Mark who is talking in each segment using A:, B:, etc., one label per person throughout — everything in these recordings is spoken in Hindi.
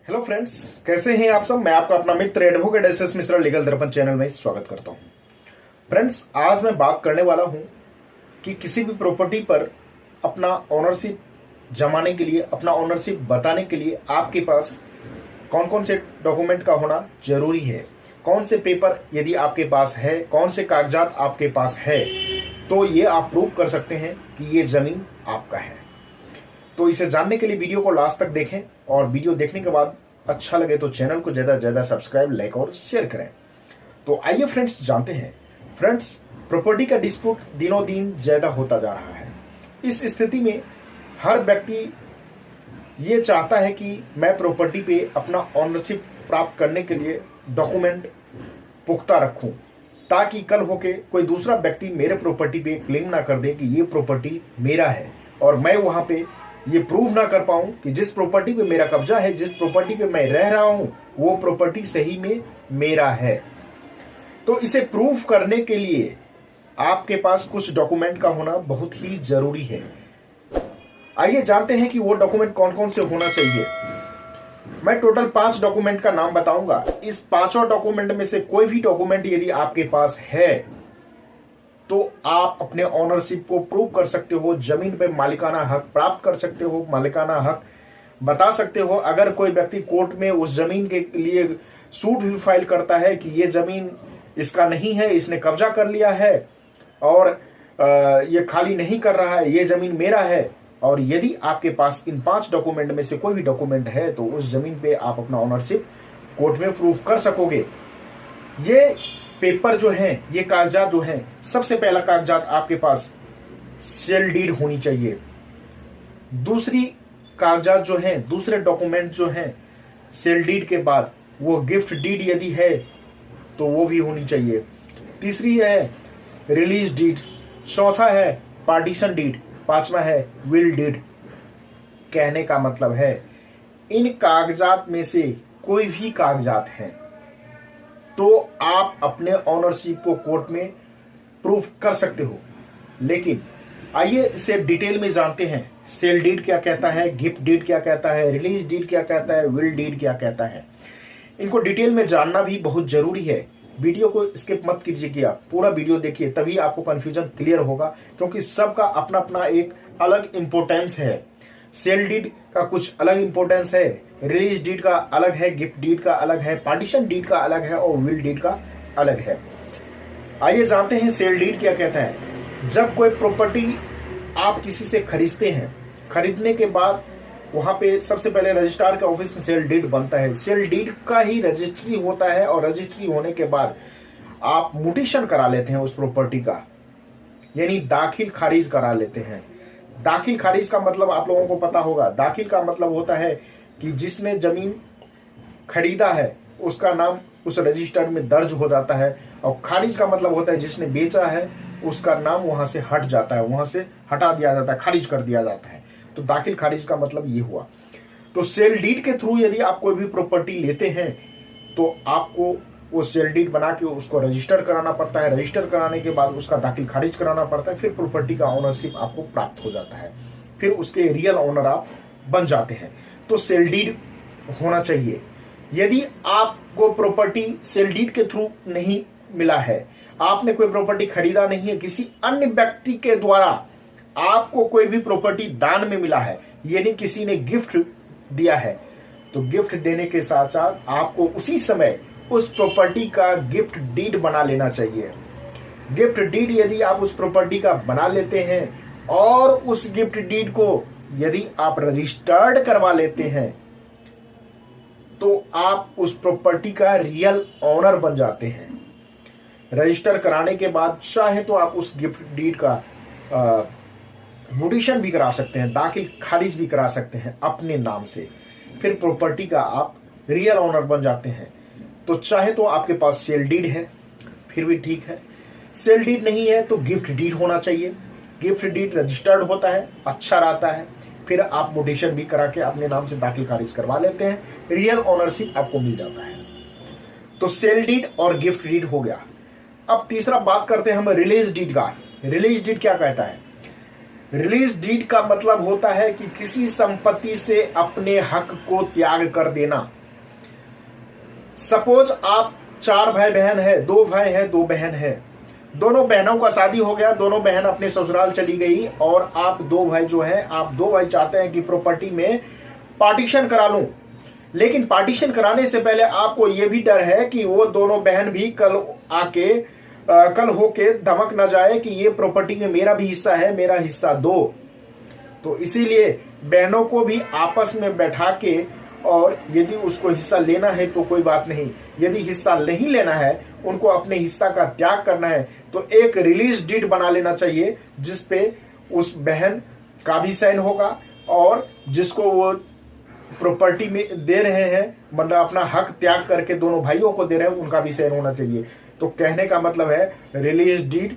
A: हेलो फ्रेंड्स, कैसे हैं आप सब। मैं आपका अपना मित्र एडवोकेट एस मिश्रा लीगल दर्पण चैनल में स्वागत करता हूं। फ्रेंड्स, आज मैं बात करने वाला हूं कि किसी भी प्रॉपर्टी पर अपना ओनरशिप जमाने के लिए, अपना ओनरशिप बताने के लिए आपके पास कौन कौन से डॉक्यूमेंट का होना जरूरी है, कौन से पेपर यदि आपके पास है, कौन से कागजात आपके पास है, तो ये आप प्रूव कर सकते हैं कि ये जमीन आपका है। तो इसे जानने के लिए वीडियो को लास्ट तक देखें और वीडियो देखने के बाद अच्छा लगे तो चैनल को ज़्यादा से ज़्यादा सब्सक्राइब, लाइक और शेयर करें। तो आइए फ्रेंड्स जानते हैं। फ्रेंड्स, प्रॉपर्टी का डिस्प्यूट दिनों दिन ज़्यादा होता जा रहा है। इस स्थिति में हर व्यक्ति ये चाहता है कि मैं प्रॉपर्टी पे अपना ऑनरशिप प्राप्त करने के लिए डॉक्यूमेंट पुख्ता रखूं, ताकि कल होके कोई दूसरा व्यक्ति मेरे प्रॉपर्टी पे क्लेम ना कर दे कि ये प्रॉपर्टी मेरा है और मैं वहां पे ये प्रूव ना कर पाऊं कि जिस प्रॉपर्टी पे मेरा कब्जा है, जिस प्रॉपर्टी पे मैं रह रहा हूं, वो प्रॉपर्टी सही में मेरा है। तो इसे प्रूव करने के लिए आपके पास कुछ डॉक्यूमेंट का होना बहुत ही जरूरी है। आइए जानते हैं कि वो डॉक्यूमेंट कौन कौन से होना चाहिए। मैं टोटल 5 डॉक्यूमेंट का नाम बताऊंगा। इस पांचों डॉक्यूमेंट में से कोई भी डॉक्यूमेंट यदि आपके पास है तो आप अपने ओनरशिप को प्रूव कर सकते हो, जमीन पे मालिकाना हक प्राप्त कर सकते हो, मालिकाना हक बता सकते हो। अगर कोई व्यक्ति कोर्ट में उस जमीन के लिए सूट भी फाइल करता है कि ये जमीन इसका नहीं है, इसने कब्जा कर लिया है और ये खाली नहीं कर रहा है, ये जमीन मेरा है, और यदि आपके पास इन 5 डॉक्यूमेंट में से कोई भी डॉक्यूमेंट है तो उस जमीन पे आप अपना ओनरशिप कोर्ट में प्रूव कर सकोगे। ये पेपर जो हैं, ये कागजात जो हैं, सबसे पहला कागजात आपके पास सेल डीड होनी चाहिए। दूसरी कागजात जो हैं, दूसरे डॉक्यूमेंट जो हैं सेल डीड के बाद, वो गिफ्ट डीड यदि है तो वो भी होनी चाहिए। तीसरी है रिलीज डीड, चौथा है पार्टीशन डीड, पांचवा है विल डीड। कहने का मतलब है इन कागजात में से कोई भी कागजात हैं तो आप अपने ओनरशिप को कोर्ट में प्रूफ कर सकते हो। लेकिन आइए इसे डिटेल में जानते हैं। सेल डीड क्या कहता है, गिफ्ट डीड क्या कहता है, रिलीज डीड क्या कहता है, विल डीड क्या कहता है। इनको डिटेल में जानना भी बहुत जरूरी है। वीडियो को स्किप मत कीजिएगा, पूरा वीडियो देखिए, तभी आपको कंफ्यूजन क्लियर होगा, क्योंकि सबका अपना अपना एक अलग इंपोर्टेंस है। सेल डीड का कुछ अलग इंपोर्टेंस है, रिलीज डीड का अलग है, गिफ्ट डीड का अलग है, पार्टीशन डीड का अलग है और विल डीड का अलग है। आइए जानते हैं सेल डीड क्या कहता है। जब कोई प्रॉपर्टी आप किसी से खरीदते हैं, खरीदने के बाद वहां पे सबसे पहले रजिस्ट्रार के ऑफिस में सेल डीड बनता है। सेल डीड का ही रजिस्ट्री होता है और रजिस्ट्री होने के बाद आप म्यूटेशन करा लेते हैं उस प्रॉपर्टी का, यानी दाखिल खारिज करा लेते हैं। दाखिल खारिज का मतलब आप लोगों को पता होगा। दाखिल का मतलब होता है कि जिसने जमीन खरीदा है उसका नाम उस रजिस्टर में दर्ज हो जाता है, और खारिज का मतलब होता है जिसने बेचा है उसका नाम वहां से हट जाता है, वहां से हटा दिया जाता है, खारिज कर दिया जाता है। तो दाखिल खारिज का मतलब ये हुआ। तो सेल डीड के थ्रू यदि आप कोई भी प्रॉपर्टी लेते हैं तो आपको वो सेल डीड बना के उसको रजिस्टर कराना पड़ता है। रजिस्टर कराने के बाद उसका दाखिल खारिज कराना पड़ता है, फिर प्रॉपर्टी का ओनरशिप आपको प्राप्त हो जाता है, फिर उसके रियल ओनर आप बन जाते हैं। तो सेल डीड होना चाहिए। यदि आपको प्रॉपर्टी सेल डीड के थ्रू नहीं मिला है, आपने कोई प्रॉपर्टी खरीदा नहीं है, किसी अन्य व्यक्ति के द्वारा आपको कोई भी प्रॉपर्टी दान में मिला है, यानी किसी ने गिफ्ट दिया है, तो गिफ्ट देने के साथ साथ आपको उसी समय उस प्रॉपर्टी का गिफ्ट डीड बना लेना चाहिए। गिफ्ट डीड यदि आप उस प्रॉपर्टी का बना लेते हैं और उस गिफ्ट डीड को यदि आप रजिस्टर्ड करवा लेते हैं तो आप उस प्रॉपर्टी का रियल ओनर बन जाते हैं। रजिस्टर कराने के बाद चाहे तो आप उस गिफ्ट डीड का म्यूटेशन भी करा सकते हैं, दाखिल खारिज भी करा सकते हैं अपने नाम से, फिर प्रॉपर्टी का आप रियल ओनर बन जाते हैं। तो चाहे तो आपके पास सेल डीड है फिर भी ठीक है, सेल डीड नहीं है तो गिफ्ट डीड होना चाहिए। गिफ्ट डीड रजिस्टर्ड होता है, अच्छा रहता है, फिर आप म्यूटेशन भी करा के अपने नाम से दाखिल खारिज करवा लेते हैं, रियल ओनरशिप आपको मिल जाता है। तो सेल डीड और गिफ्ट डीड हो गया। अब तीसरा बात करते हैं हम रिलीज डीड का। रिलीज डीड क्या कहता है? रिलीज डीड का मतलब होता है कि किसी संपत्ति से अपने हक को त्याग कर देना, सपोज आप 4 भाई बहन है, 2 भाई है 2 बहन है, दोनों बहनों का शादी हो गया, दोनों बहन अपने ससुराल चली गई और आप 2 भाई जो है, आप 2 भाई चाहते हैं कि प्रॉपर्टी में पार्टीशन करा लूं, लेकिन पार्टीशन कराने से पहले आपको यह भी डर है कि वो दोनों बहन भी कल होके धमक ना जाए कि ये प्रॉपर्टी में मेरा भी हिस्सा है, मेरा हिस्सा दो। तो इसीलिए बहनों को भी आपस में बैठा के, और यदि उसको हिस्सा लेना है तो कोई बात नहीं, यदि हिस्सा नहीं लेना है, उनको अपने हिस्सा का त्याग करना है, तो एक रिलीज डीड बना लेना चाहिए जिसपे उस बहन का भी साइन होगा और जिसको वो प्रॉपर्टी में दे रहे हैं, मतलब अपना हक त्याग करके दोनों भाइयों को दे रहे हैं, उनका भी साइन होना चाहिए। तो कहने का मतलब है रिलीज डीड,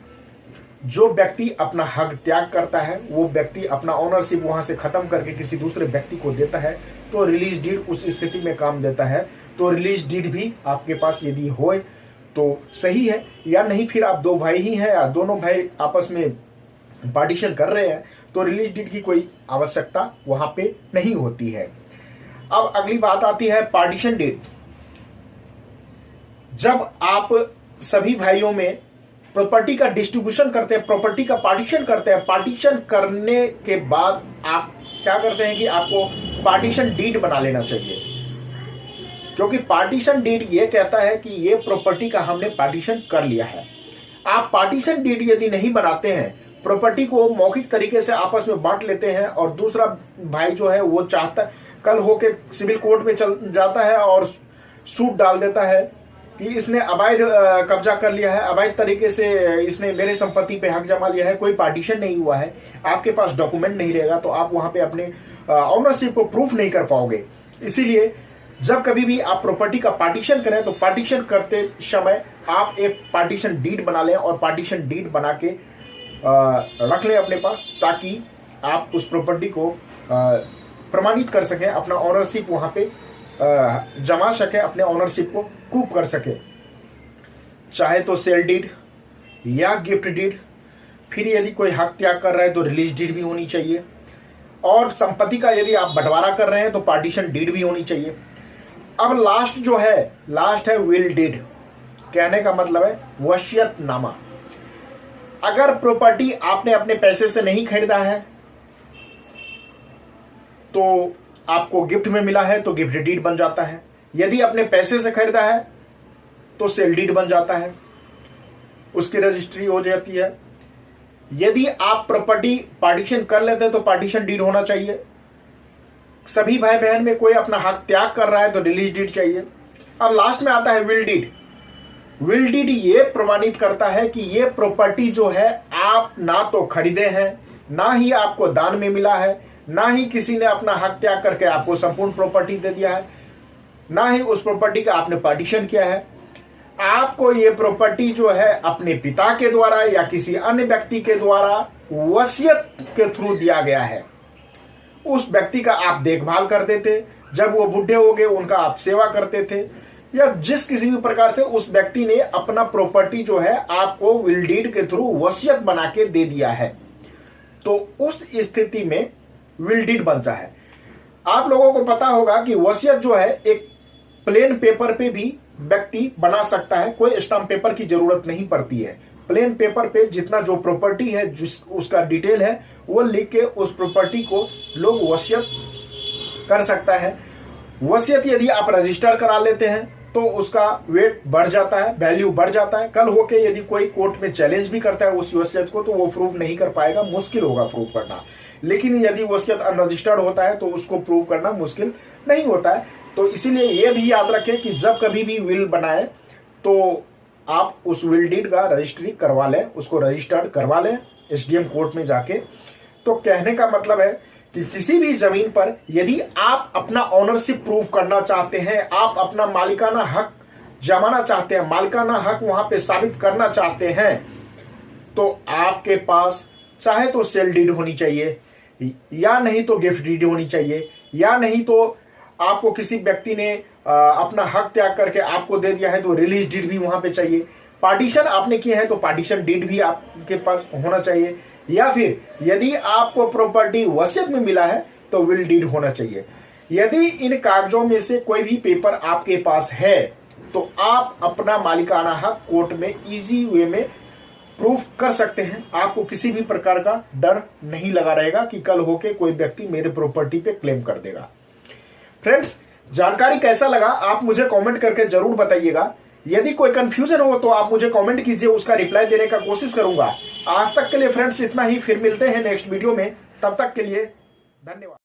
A: जो व्यक्ति अपना हक त्याग करता है वो व्यक्ति अपना ओनरशिप वहां से खत्म करके किसी दूसरे व्यक्ति को देता है, तो रिलीज डीड उस स्थिति में काम देता है। तो रिलीज डीड भी आपके पास यदि हो तो सही है, या नहीं फिर आप 2 भाई ही हैं या दोनों भाई आपस में पार्टीशन कर रहे हैं, तो रिलीज डीड की कोई आवश्यकता वहां पे नहीं होती है। अब अगली बात आती है पार्टीशन डीड। जब आप सभी भाइयों में प्रॉपर्टी का डिस्ट्रीब्यूशन करते हैं, प्रॉपर्टी का पार्टीशन करते हैं, पार्टीशन करने के बाद आप क्या करते हैं कि आपको पार्टीशन डीड बना लेना चाहिए, क्योंकि पार्टीशन डीड ये कहता है कि ये प्रॉपर्टी का हमने पार्टीशन कर लिया है। आप पार्टीशन डीड यदि नहीं बनाते हैं, प्रॉपर्टी को मौखिक तरीके से आपस में बांट लेते हैं और दूसरा भाई जो है वो चाहता, कल होके सिविल कोर्ट में चल जाता है और सूट डाल देता है कि इसने अवैध कब्जा कर लिया है, अवैध तरीके से इसने मेरे संपत्ति पे हक जमा लिया है, कोई पार्टीशन नहीं हुआ है, आपके पास डॉक्यूमेंट नहीं रहेगा, तो आप वहां पे अपने ऑनरशिप को प्रूफ नहीं कर पाओगे। इसीलिए जब कभी भी आप प्रॉपर्टी का पार्टीशन करें तो पार्टीशन करते समय आप एक पार्टीशन डीड बना लें और पार्टीशन डीड बना के रख लें अपने पास, ताकि आप उस प्रॉपर्टी को प्रमाणित कर सकें, अपना ऑनरशिप वहां पे जमा सके, अपने ऑनरशिप को प्रूव कर सके, चाहे तो सेल डीड या गिफ्ट डीड। फिर यदि कोई हक त्याग कर रहा है तो रिलीज डीड भी होनी चाहिए, और संपत्ति का यदि आप बंटवारा कर रहे हैं तो पार्टीशन डीड भी होनी चाहिए। अब लास्ट जो है, लास्ट है विल डीड। कहने का मतलब है वसीयतनामा। अगर प्रॉपर्टी आपने अपने पैसे से नहीं खरीदा है तो आपको गिफ्ट में मिला है तो गिफ्ट डीड बन जाता है, यदि अपने पैसे से खरीदा है तो सेल डीड बन जाता है, उसकी रजिस्ट्री हो जाती है। यदि आप प्रॉपर्टी पार्टीशन कर लेते हैं तो पार्टीशन डीड होना चाहिए। सभी भाई बहन में कोई अपना हक त्याग कर रहा है तो रिलीज डीड चाहिए। अब लास्ट में आता है विल डीड। विल डीड ये प्रमाणित करता है कि ये प्रॉपर्टी जो है आप ना तो खरीदे हैं, ना ही आपको दान में मिला है, ना ही किसी ने अपना हक त्याग करके आपको संपूर्ण प्रॉपर्टी दे दिया है, ना ही उस प्रॉपर्टी का आपने पार्टीशन किया है। आपको ये प्रॉपर्टी जो है अपने पिता के द्वारा या किसी अन्य व्यक्ति के द्वारा वसीयत के थ्रू दिया गया है। उस व्यक्ति का आप देखभाल करते थे, जब वो बूढ़े हो गए उनका आप सेवा करते थे, या जिस किसी भी प्रकार से उस व्यक्ति ने अपना प्रॉपर्टी जो है आपको विल डीड के थ्रू वसीयत बना के दे दिया है, तो उस स्थिति में विल डीड बनता है। आप लोगों को पता होगा कि वसीयत जो है एक प्लेन पेपर पे भी व्यक्ति बना सकता है, कोई स्टाम्प पेपर की जरूरत नहीं पड़ती है। प्लेन पेपर पे जितना जो प्रॉपर्टी है, जिस उसका डिटेल है वो लिख के उस प्रॉपर्टी को लोग वसीयत कर सकता है। वसीयत यदि आप रजिस्टर करा लेते हैं तो उसका वेट बढ़ जाता है, वैल्यू बढ़ जाता है। कल होके यदि कोई कोर्ट में चैलेंज भी करता है उस वसीयत को तो वो प्रूव नहीं कर पाएगा, मुश्किल होगा प्रूव करना। लेकिन यदि वसीयत अनरजिस्टर्ड होता है तो उसको प्रूव करना मुश्किल नहीं होता है। तो इसीलिए ये भी याद रखें कि जब कभी भी विल बनाए तो आप उस विल डीड का रजिस्ट्री करवा लें, उसको रजिस्टर्ड करवा लें एसडीएम कोर्ट में जाके। तो कहने का मतलब है कि किसी भी जमीन पर यदि आप अपना ऑनरशिप प्रूव करना चाहते हैं, आप अपना मालिकाना हक जमाना चाहते हैं, मालिकाना हक वहां पे साबित करना चाहते हैं, तो आपके पास चाहे तो सेल डीड होनी चाहिए, या नहीं तो गिफ्ट डीड होनी चाहिए, या नहीं तो आपको किसी व्यक्ति ने अपना हक त्याग करके आपको दे दिया है तो रिलीज डीड भी वहां पे चाहिए। पार्टीशन आपने किया है तो पार्टीशन डीड भी आपके पास होना चाहिए, या फिर यदि आपको प्रॉपर्टी वसीयत में मिला है तो विल डीड होना चाहिए। यदि इन कागजों में से कोई भी पेपर आपके पास है, तो आप अपना मालिकाना हक कोर्ट में इजी वे में प्रूफ कर सकते हैं। आपको किसी भी प्रकार का डर नहीं लगा रहेगा कि कल होके कोई व्यक्ति मेरे प्रॉपर्टी पे क्लेम कर देगा। फ्रेंड्स, जानकारी कैसा लगा आप मुझे कमेंट करके जरूर बताइएगा। यदि कोई कंफ्यूजन हो तो आप मुझे कमेंट कीजिए, उसका रिप्लाई देने का कोशिश करूंगा। आज तक के लिए फ्रेंड्स इतना ही, फिर मिलते हैं नेक्स्ट वीडियो में। तब तक के लिए धन्यवाद।